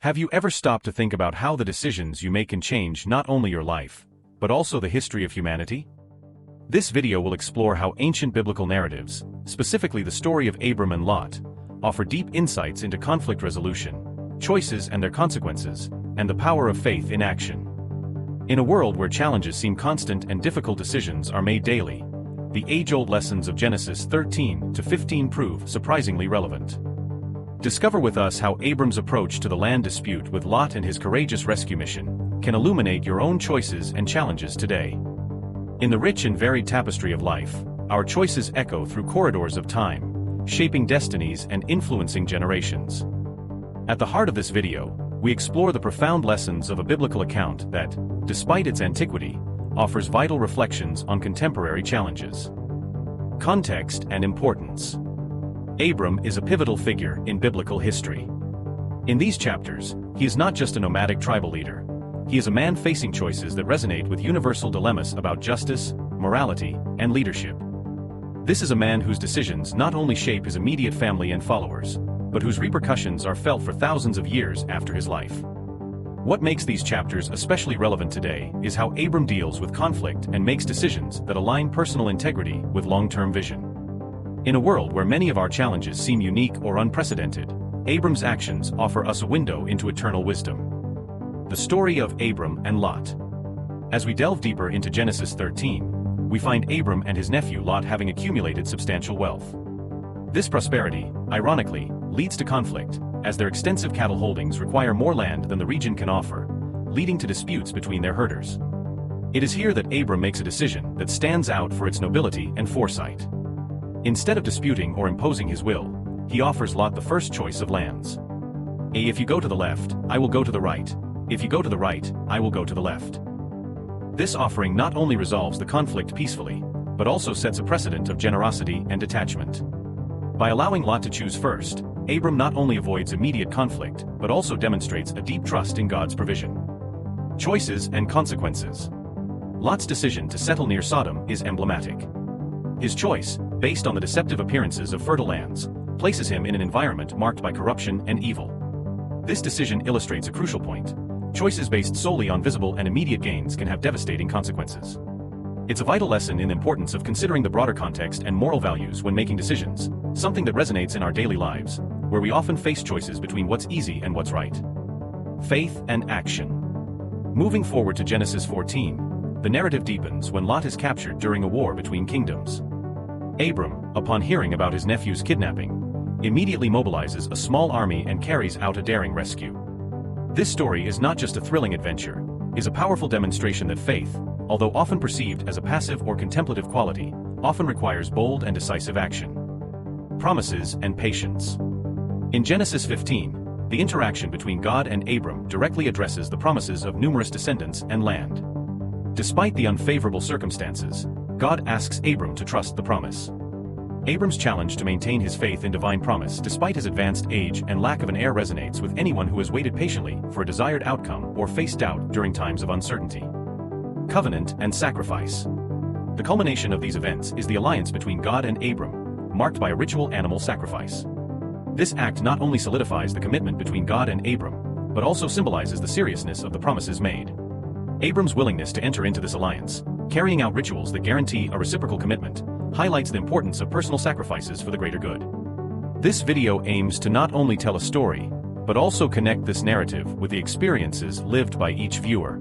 Have you ever stopped to think about how the decisions you make can change not only your life, but also the history of humanity? This video will explore how ancient biblical narratives, specifically the story of Abram and Lot, offer deep insights into conflict resolution, choices and their consequences, and the power of faith in action. In a world where challenges seem constant and difficult decisions are made daily, the age-old lessons of Genesis 13 to 15 prove surprisingly relevant. Discover with us how Abram's approach to the land dispute with Lot and his courageous rescue mission can illuminate your own choices and challenges today. In the rich and varied tapestry of life, our choices echo through corridors of time, shaping destinies and influencing generations. At the heart of this video, we explore the profound lessons of a biblical account that, despite its antiquity, offers vital reflections on contemporary challenges. Context and importance. Abram is a pivotal figure in biblical history. In these chapters, he is not just a nomadic tribal leader. He is a man facing choices that resonate with universal dilemmas about justice, morality, and leadership. This is a man whose decisions not only shape his immediate family and followers, but whose repercussions are felt for thousands of years after his life. What makes these chapters especially relevant today is how Abram deals with conflict and makes decisions that align personal integrity with long-term vision. In a world where many of our challenges seem unique or unprecedented, Abram's actions offer us a window into eternal wisdom. The story of Abram and Lot. As we delve deeper into Genesis 13, we find Abram and his nephew Lot having accumulated substantial wealth. This prosperity, ironically, leads to conflict, as their extensive cattle holdings require more land than the region can offer, leading to disputes between their herders. It is here that Abram makes a decision that stands out for its nobility and foresight. Instead of disputing or imposing his will, he offers Lot the first choice of lands. If you go to the left, I will go to the right. If you go to the right, I will go to the left. This offering not only resolves the conflict peacefully, but also sets a precedent of generosity and detachment. By allowing Lot to choose first, Abram not only avoids immediate conflict, but also demonstrates a deep trust in God's provision. Choices and consequences. Lot's decision to settle near Sodom is emblematic. His choice, based on the deceptive appearances of fertile lands, places him in an environment marked by corruption and evil. This decision illustrates a crucial point. Choices based solely on visible and immediate gains can have devastating consequences. It's a vital lesson in the importance of considering the broader context and moral values when making decisions, something that resonates in our daily lives, where we often face choices between what's easy and what's right. Faith and action. Moving forward to Genesis 14, the narrative deepens when Lot is captured during a war between kingdoms. Abram, upon hearing about his nephew's kidnapping, immediately mobilizes a small army and carries out a daring rescue. This story is not just a thrilling adventure, it is a powerful demonstration that faith, although often perceived as a passive or contemplative quality, often requires bold and decisive action. Promises and patience. In Genesis 15, the interaction between God and Abram directly addresses the promises of numerous descendants and land. Despite the unfavorable circumstances, God asks Abram to trust the promise. Abram's challenge to maintain his faith in divine promise despite his advanced age and lack of an heir resonates with anyone who has waited patiently for a desired outcome or faced doubt during times of uncertainty. Covenant and sacrifice. The culmination of these events is the alliance between God and Abram, marked by a ritual animal sacrifice. This act not only solidifies the commitment between God and Abram, but also symbolizes the seriousness of the promises made. Abram's willingness to enter into this alliance, carrying out rituals that guarantee a reciprocal commitment, highlights the importance of personal sacrifices for the greater good. This video aims to not only tell a story, but also connect this narrative with the experiences lived by each viewer.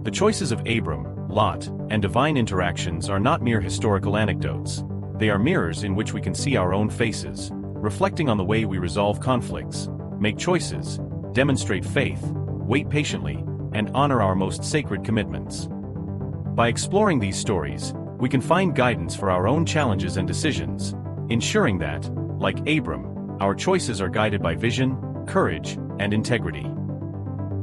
The choices of Abram, Lot, and divine interactions are not mere historical anecdotes. They are mirrors in which we can see our own faces, reflecting on the way we resolve conflicts, make choices, demonstrate faith, wait patiently, and honor our most sacred commitments. By exploring these stories, we can find guidance for our own challenges and decisions, ensuring that, like Abram, our choices are guided by vision, courage, and integrity.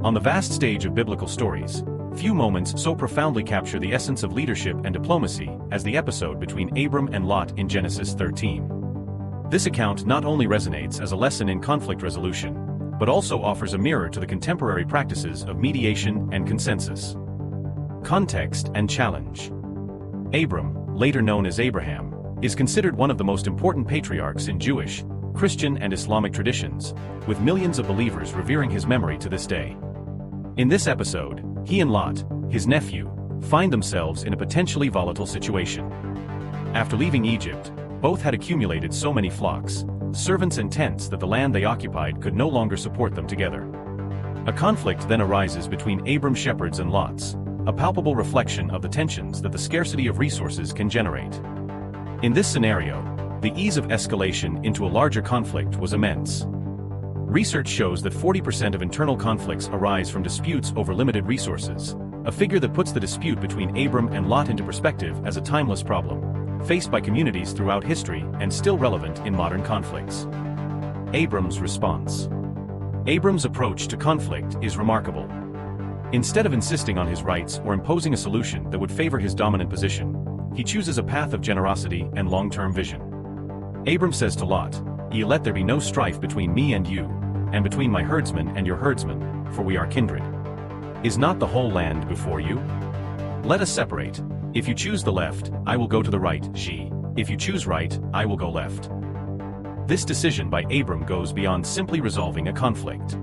On the vast stage of biblical stories, few moments so profoundly capture the essence of leadership and diplomacy as the episode between Abram and Lot in Genesis 13. This account not only resonates as a lesson in conflict resolution, but also offers a mirror to the contemporary practices of mediation and consensus. Context and challenge. Abram, later known as Abraham, is considered one of the most important patriarchs in Jewish, Christian and Islamic traditions, with millions of believers revering his memory to this day. In this episode, he and Lot, his nephew, find themselves in a potentially volatile situation. After leaving Egypt, both had accumulated so many flocks, servants and tents that the land they occupied could no longer support them together. A conflict then arises between Abram's shepherds and Lot's, a palpable reflection of the tensions that the scarcity of resources can generate. In this scenario, the ease of escalation into a larger conflict was immense. Research shows that 40% of internal conflicts arise from disputes over limited resources, a figure that puts the dispute between Abram and Lot into perspective as a timeless problem, faced by communities throughout history and still relevant in modern conflicts. Abram's response. Abram's approach to conflict is remarkable. Instead of insisting on his rights or imposing a solution that would favor his dominant position, he chooses a path of generosity and long-term vision. Abram says to Lot, "Ye let there be no strife between me and you, and between my herdsmen and your herdsmen, for we are kindred. Is not the whole land before you? Let us separate. If you choose the left, I will go to the right, if you choose right, I will go left." This decision by Abram goes beyond simply resolving a conflict.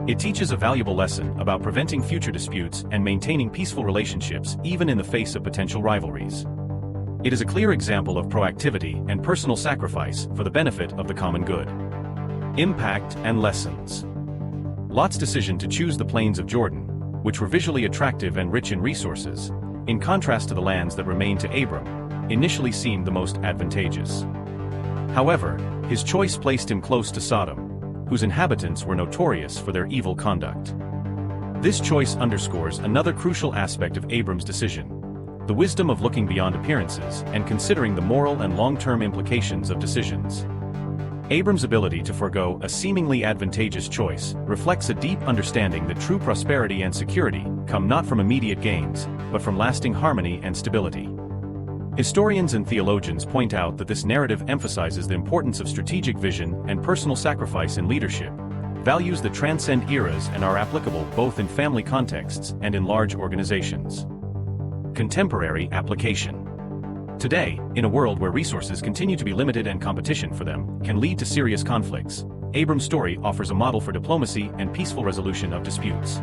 It teaches a valuable lesson about preventing future disputes and maintaining peaceful relationships even in the face of potential rivalries. It is a clear example of proactivity and personal sacrifice for the benefit of the common good. Impact and lessons. Lot's decision to choose the plains of Jordan, which were visually attractive and rich in resources, in contrast to the lands that remained to Abram, initially seemed the most advantageous. However, his choice placed him close to Sodom, whose inhabitants were notorious for their evil conduct. This choice underscores another crucial aspect of Abram's decision: the wisdom of looking beyond appearances and considering the moral and long-term implications of decisions. Abram's ability to forego a seemingly advantageous choice reflects a deep understanding that true prosperity and security come not from immediate gains, but from lasting harmony and stability. Historians and theologians point out that this narrative emphasizes the importance of strategic vision and personal sacrifice in leadership, values that transcend eras and are applicable both in family contexts and in large organizations. Contemporary application. Today, in a world where resources continue to be limited and competition for them can lead to serious conflicts, Abram's story offers a model for diplomacy and peaceful resolution of disputes.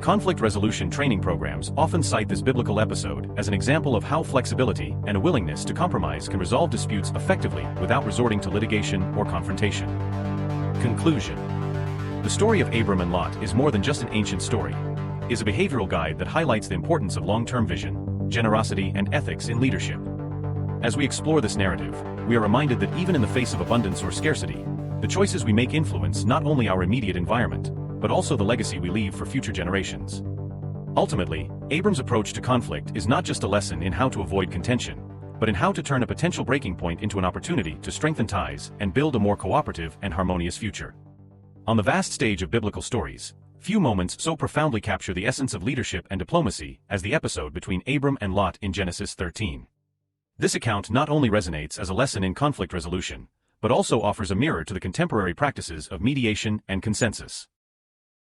Conflict resolution training programs often cite this biblical episode as an example of how flexibility and a willingness to compromise can resolve disputes effectively without resorting to litigation or confrontation. Conclusion. The story of Abram and Lot is more than just an ancient story. It is a behavioral guide that highlights the importance of long-term vision, generosity, and ethics in leadership. As we explore this narrative, we are reminded that even in the face of abundance or scarcity, the choices we make influence not only our immediate environment, but also the legacy we leave for future generations. Ultimately, Abram's approach to conflict is not just a lesson in how to avoid contention, but in how to turn a potential breaking point into an opportunity to strengthen ties and build a more cooperative and harmonious future. On the vast stage of biblical stories, few moments so profoundly capture the essence of leadership and diplomacy as the episode between Abram and Lot in Genesis 13. This account not only resonates as a lesson in conflict resolution, but also offers a mirror to the contemporary practices of mediation and consensus.